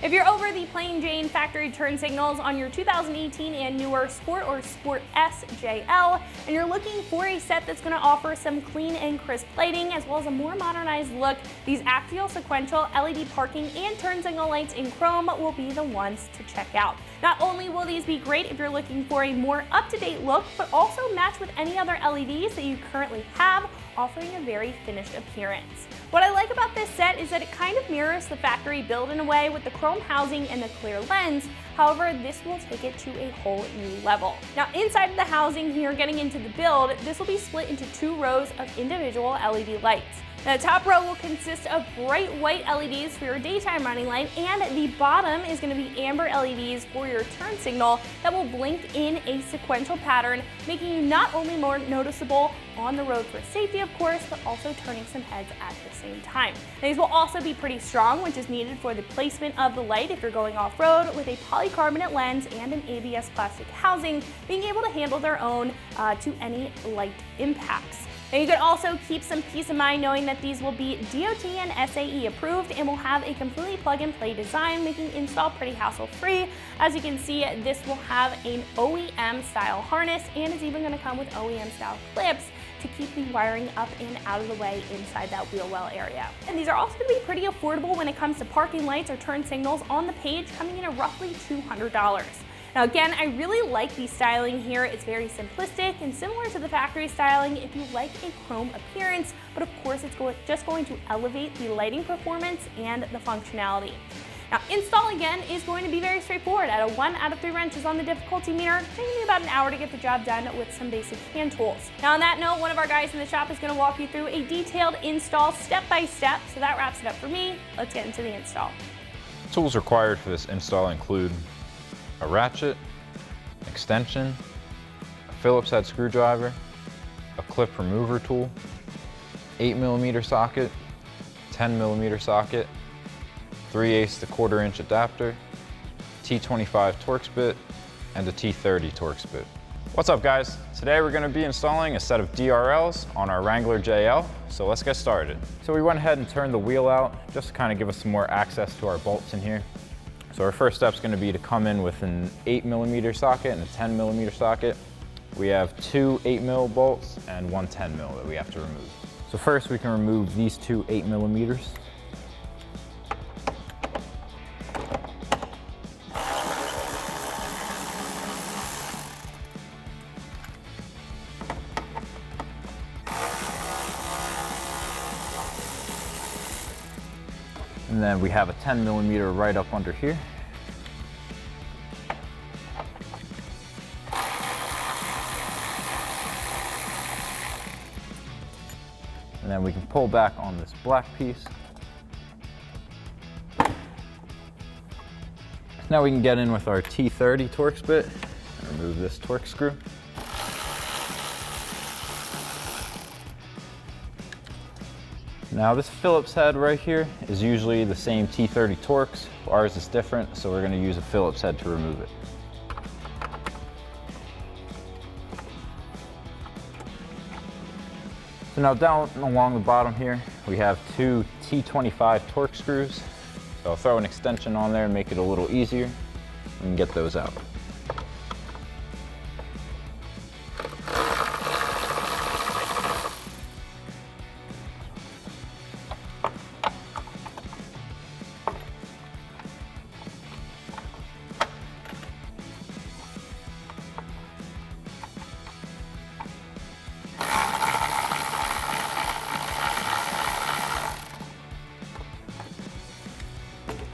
If you're over the plain Jane factory turn signals on your 2018 and newer Sport or Sport S JL, and you're looking for a set that's going to offer some clean and crisp lighting as well as a more modernized look, these axial, sequential, LED parking, and turn signal lights in chrome will be the ones to check out. Not only will these be great if you're looking for a more up-to-date look, but also match with any other LEDs that you currently have, offering a very finished appearance. What I like about this set is that it kind of mirrors the factory build in a way with the chrome housing and the clear lens. However, this will take it to a whole new level. Now, inside of the housing here, getting into the build, this will be split into 2 rows of individual LED lights. Now, the top row will consist of bright white LEDs for your daytime running light, and the bottom is going to be amber LEDs for your turn signal that will blink in a sequential pattern, making you not only more noticeable on the road for safety, of course, but also turning some heads at the same time. Now, these will also be pretty strong, which is needed for the placement of the light if you're going off-road, with a polycarbonate lens and an ABS plastic housing, being able to handle their own to any light impacts. Now, you can also keep some peace of mind knowing that these will be DOT and SAE approved and will have a completely plug-and-play design, making install pretty hassle-free. As you can see, this will have an OEM-style harness, and it's even going to come with OEM-style clips to keep the wiring up and out of the way inside that wheel well area. And these are also going to be pretty affordable when it comes to parking lights or turn signals on the page, coming in at roughly $200. Now again, I really like the styling here. It's very simplistic and similar to the factory styling if you like a chrome appearance, but of course it's just going to elevate the lighting performance and the functionality. Now, install again is going to be very straightforward. At a 1 out of 3 wrenches on the difficulty meter, taking me about an hour to get the job done with some basic hand tools. Now on that note, one of our guys in the shop is going to walk you through a detailed install step by step. So that wraps it up for me. Let's get into the install. Tools required for this install include a ratchet, an extension, a Phillips head screwdriver, a clip remover tool, 8mm socket, 10mm socket, 3/8 to 1/4 inch adapter, T25 Torx bit, and a T30 Torx bit. What's up guys? Today we're going to be installing a set of DRLs on our Wrangler JL, so let's get started. So we went ahead and turned the wheel out just to kind of give us some more access to our bolts in here. So our first step is going to be to come in with an 8mm socket and a 10mm socket. We have 2 8mm bolts and 1 10mm that we have to remove. So first we can remove these 2 8mm. And then we have a 10mm right up under here. And then we can pull back on this black piece. Now we can get in with our T30 Torx bit and remove this Torx screw. Now this Phillips head right here is usually the same T30 Torx. Ours is different, so we're going to use a Phillips head to remove it. So now down along the bottom here, we have 2 T25 Torx screws. So I'll throw an extension on there and make it a little easier. We can get those out.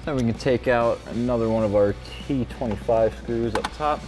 Then we can take out another one of our T25 screws up top.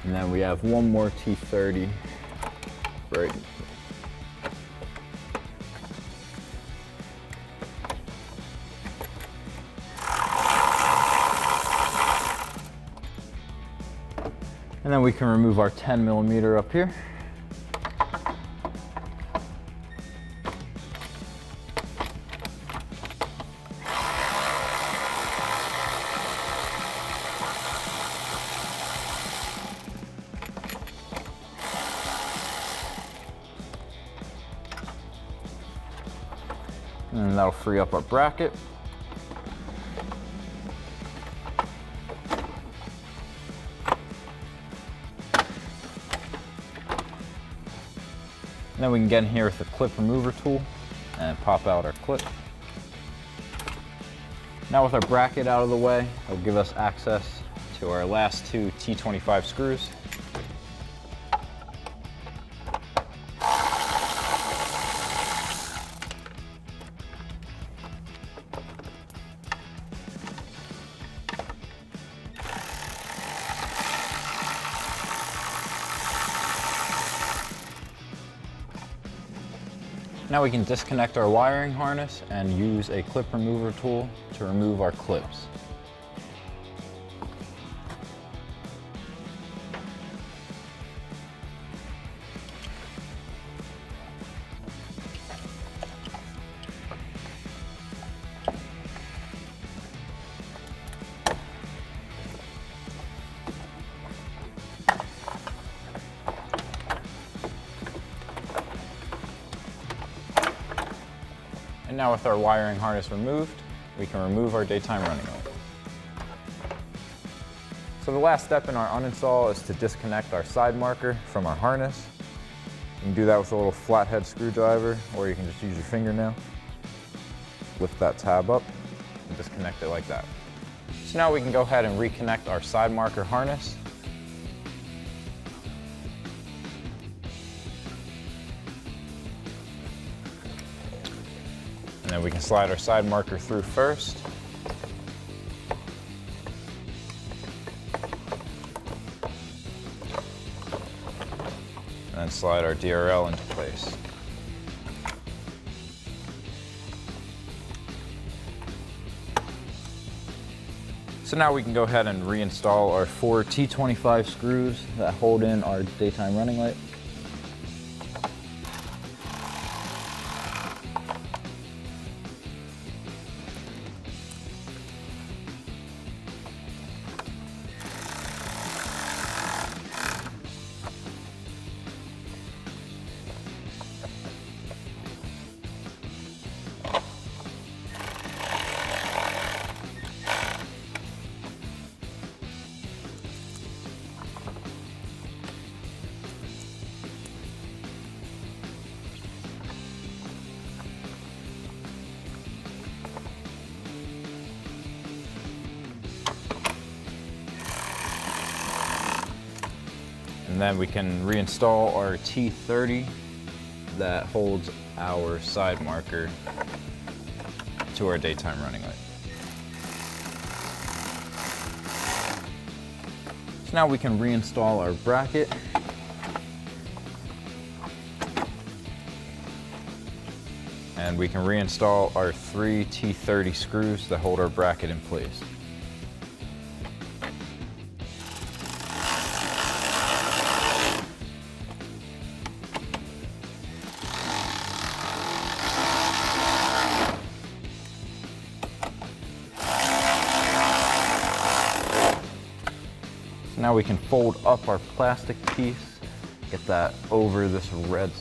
And then we have one more T30 right. And then we can remove our 10mm up here. And that'll free up our bracket. And then we can get in here with the clip remover tool and pop out our clip. Now with our bracket out of the way, it'll give us access to our last two T25 screws. Now we can disconnect our wiring harness and use a clip remover tool to remove our clips. And now with our wiring harness removed, we can remove our daytime running light. So the last step in our uninstall is to disconnect our side marker from our harness. You can do that with a little flathead screwdriver, or you can just use your fingernail. Lift that tab up and disconnect it like that. So now we can go ahead and reconnect our side marker harness. And then we can slide our side marker through first. And then slide our DRL into place. So now we can go ahead and reinstall our 4 T25 screws that hold in our daytime running light. And then we can reinstall our T30 that holds our side marker to our daytime running light. So now we can reinstall our bracket. And we can reinstall our 3 T30 screws that hold our bracket in place. Now we can fold up our plastic piece, get that over this red.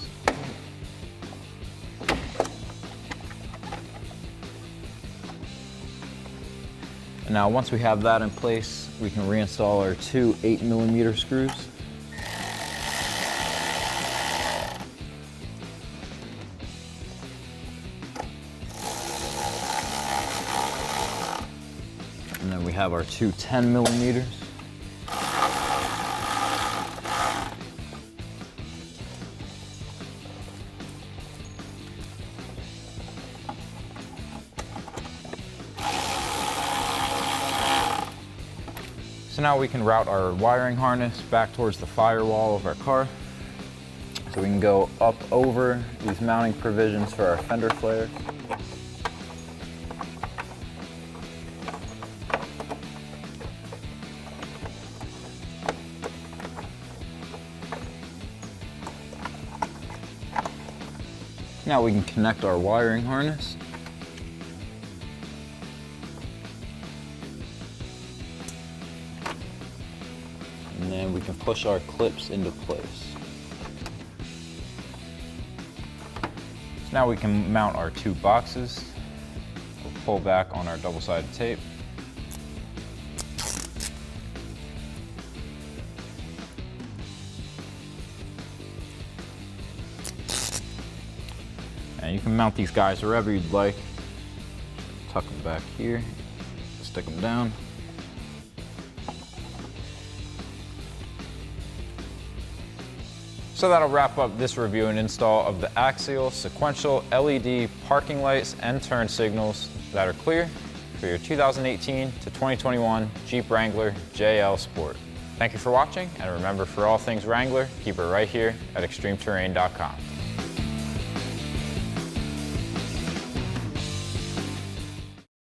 And now once we have that in place, we can reinstall our 2 8mm screws. And then we have our 2 10mm. So now we can route our wiring harness back towards the firewall of our car. So we can go up over these mounting provisions for our fender flares. Now we can connect our wiring harness. And then we can push our clips into place. So Now we can mount our 2 boxes. We'll pull back on our double-sided tape. And you can mount these guys wherever you'd like. Tuck them back here, stick them down. So that'll wrap up this review and install of the Axial sequential LED parking lights and turn signals that are clear for your 2018 to 2021 Jeep Wrangler JL Sport. Thank you for watching, and remember, for all things Wrangler, keep it right here at extremeterrain.com.